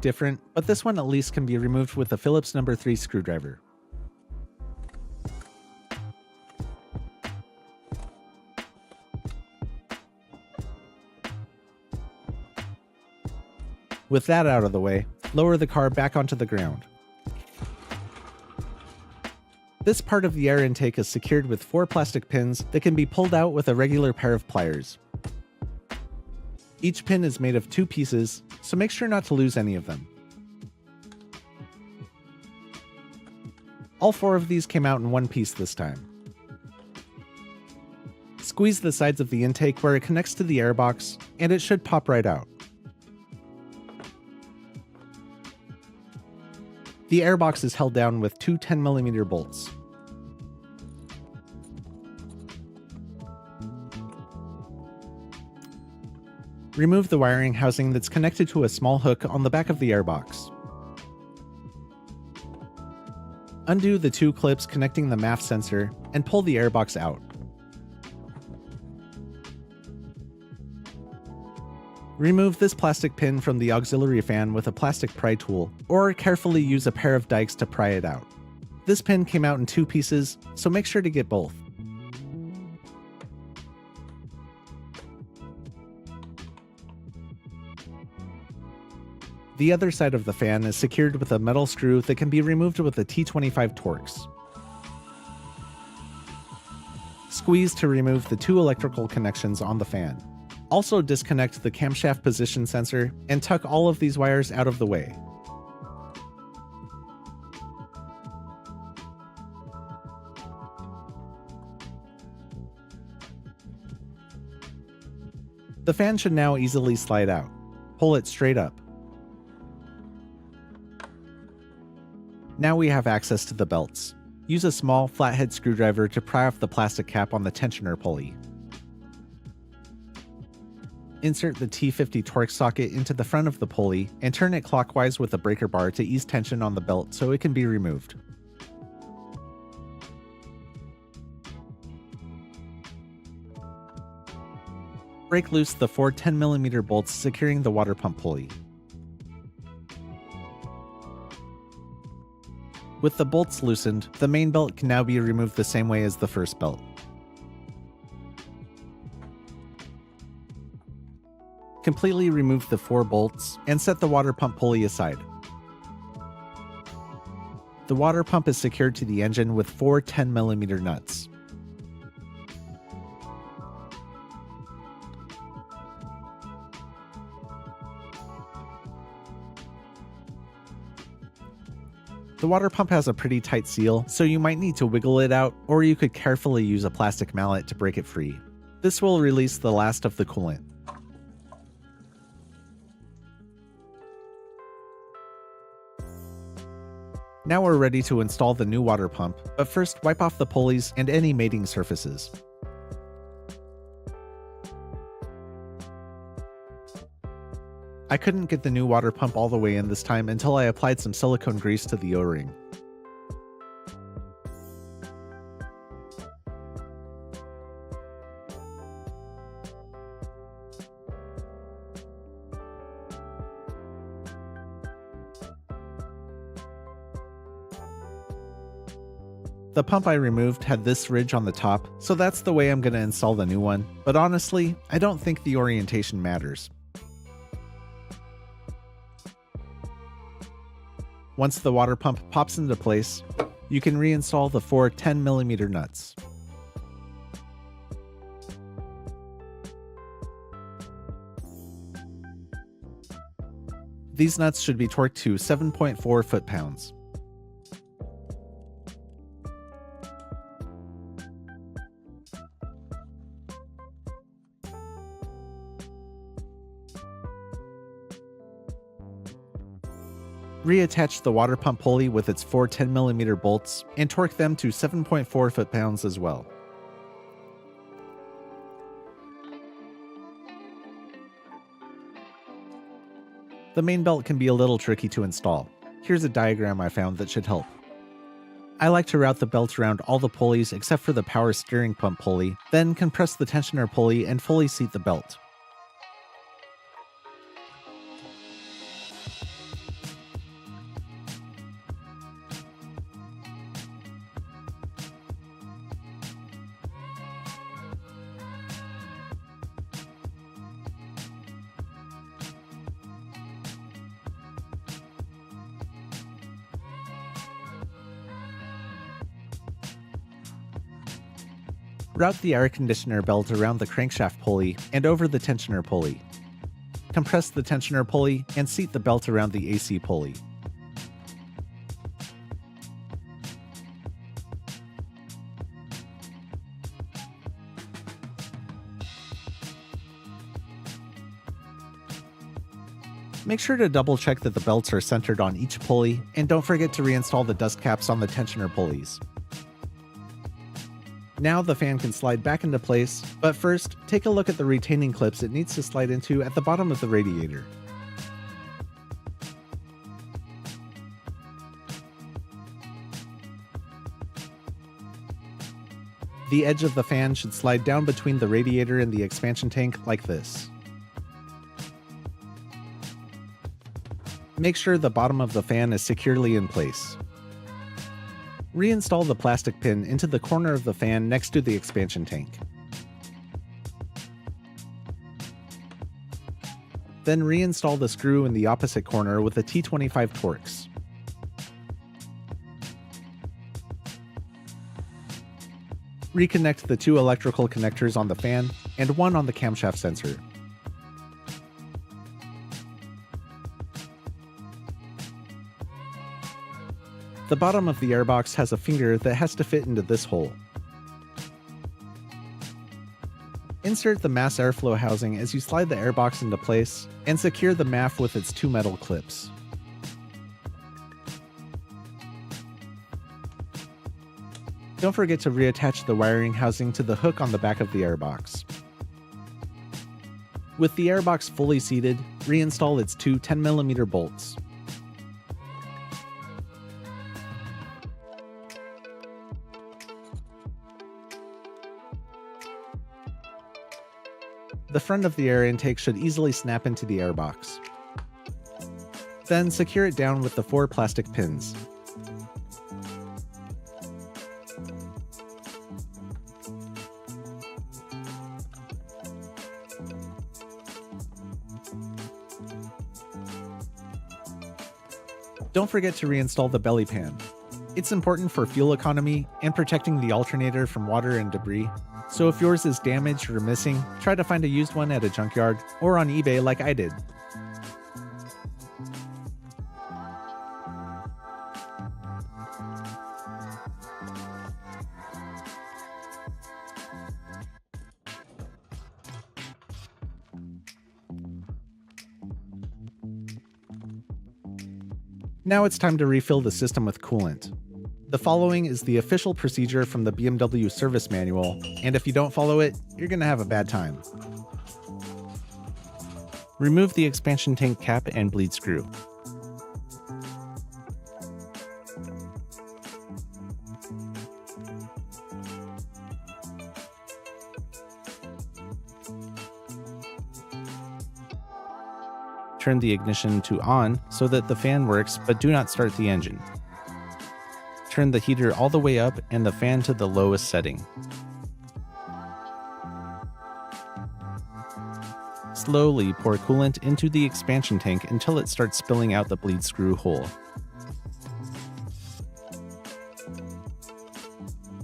look different, but this one at least can be removed with a Phillips No. 3 screwdriver. With that out of the way, lower the car back onto the ground. This part of the air intake is secured with 4 plastic pins that can be pulled out with a regular pair of pliers. Each pin is made of 2 pieces, so make sure not to lose any of them. All 4 of these came out in one piece this time. Squeeze the sides of the intake where it connects to the airbox, and it should pop right out. The airbox is held down with 2 10mm bolts. Remove the wiring housing that's connected to a small hook on the back of the airbox. Undo the 2 clips connecting the MAF sensor and pull the airbox out. Remove this plastic pin from the auxiliary fan with a plastic pry tool, or carefully use a pair of dikes to pry it out. This pin came out in 2 pieces, so make sure to get both. The other side of the fan is secured with a metal screw that can be removed with a T25 Torx. Squeeze to remove the 2 electrical connections on the fan. Also disconnect the camshaft position sensor and tuck all of these wires out of the way. The fan should now easily slide out. Pull it straight up. Now we have access to the belts. Use a small flathead screwdriver to pry off the plastic cap on the tensioner pulley. Insert the T50 Torx socket into the front of the pulley and turn it clockwise with a breaker bar to ease tension on the belt so it can be removed. Break loose the 4 10mm bolts securing the water pump pulley. With the bolts loosened, the main belt can now be removed the same way as the first belt. Completely remove the 4 bolts and set the water pump pulley aside. The water pump is secured to the engine with 4 10mm nuts. The water pump has a pretty tight seal, so you might need to wiggle it out, or you could carefully use a plastic mallet to break it free. This will release the last of the coolant. Now we're ready to install the new water pump, but first wipe off the pulleys and any mating surfaces. I couldn't get the new water pump all the way in this time until I applied some silicone grease to the O-ring. The pump I removed had this ridge on the top, so that's the way I'm going to install the new one, but honestly, I don't think the orientation matters. Once the water pump pops into place, you can reinstall the 4 10mm nuts. These nuts should be torqued to 7.4 foot-pounds. Reattach the water pump pulley with its 4 10mm bolts and torque them to 7.4 foot-pounds as well. The main belt can be a little tricky to install. Here's a diagram I found that should help. I like to route the belt around all the pulleys except for the power steering pump pulley, then compress the tensioner pulley and fully seat the belt. Route the air conditioner belt around the crankshaft pulley and over the tensioner pulley. Compress the tensioner pulley and seat the belt around the AC pulley. Make sure to double check that the belts are centered on each pulley, and don't forget to reinstall the dust caps on the tensioner pulleys. Now the fan can slide back into place, but first, take a look at the retaining clips it needs to slide into at the bottom of the radiator. The edge of the fan should slide down between the radiator and the expansion tank like this. Make sure the bottom of the fan is securely in place. Reinstall the plastic pin into the corner of the fan next to the expansion tank. Then reinstall the screw in the opposite corner with a T25 Torx. Reconnect the two electrical connectors on the fan and one on the camshaft sensor. The bottom of the airbox has a finger that has to fit into this hole. Insert the mass airflow housing as you slide the airbox into place, and secure the MAF with its two metal clips. Don't forget to reattach the wiring housing to the hook on the back of the airbox. With the airbox fully seated, reinstall its two 10mm bolts. The front of the air intake should easily snap into the airbox. Then secure it down with the 4 plastic pins. Don't forget to reinstall the belly pan. It's important for fuel economy and protecting the alternator from water and debris. So if yours is damaged or missing, try to find a used one at a junkyard or on eBay like I did. Now it's time to refill the system with coolant. The following is the official procedure from the BMW service manual, and if you don't follow it, you're gonna have a bad time. Remove the expansion tank cap and bleed screw. Turn the ignition to on so that the fan works, but do not start the engine. Turn the heater all the way up and the fan to the lowest setting. Slowly pour coolant into the expansion tank until it starts spilling out the bleed screw hole.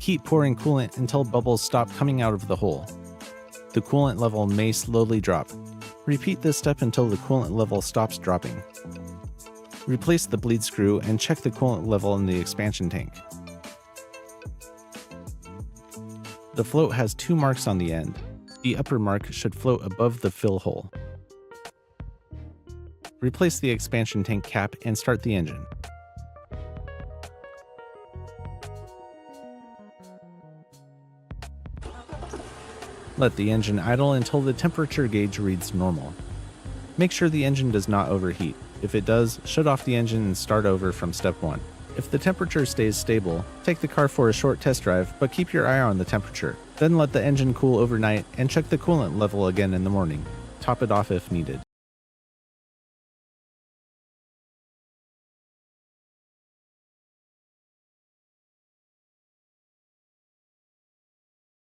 Keep pouring coolant until bubbles stop coming out of the hole. The coolant level may slowly drop. Repeat this step until the coolant level stops dropping. Replace the bleed screw and check the coolant level in the expansion tank. The float has 2 marks on the end. The upper mark should float above the fill hole. Replace the expansion tank cap and start the engine. Let the engine idle until the temperature gauge reads normal. Make sure the engine does not overheat. If it does, shut off the engine and start over from step 1. If the temperature stays stable, take the car for a short test drive, but keep your eye on the temperature. Then let the engine cool overnight and check the coolant level again in the morning. Top it off if needed.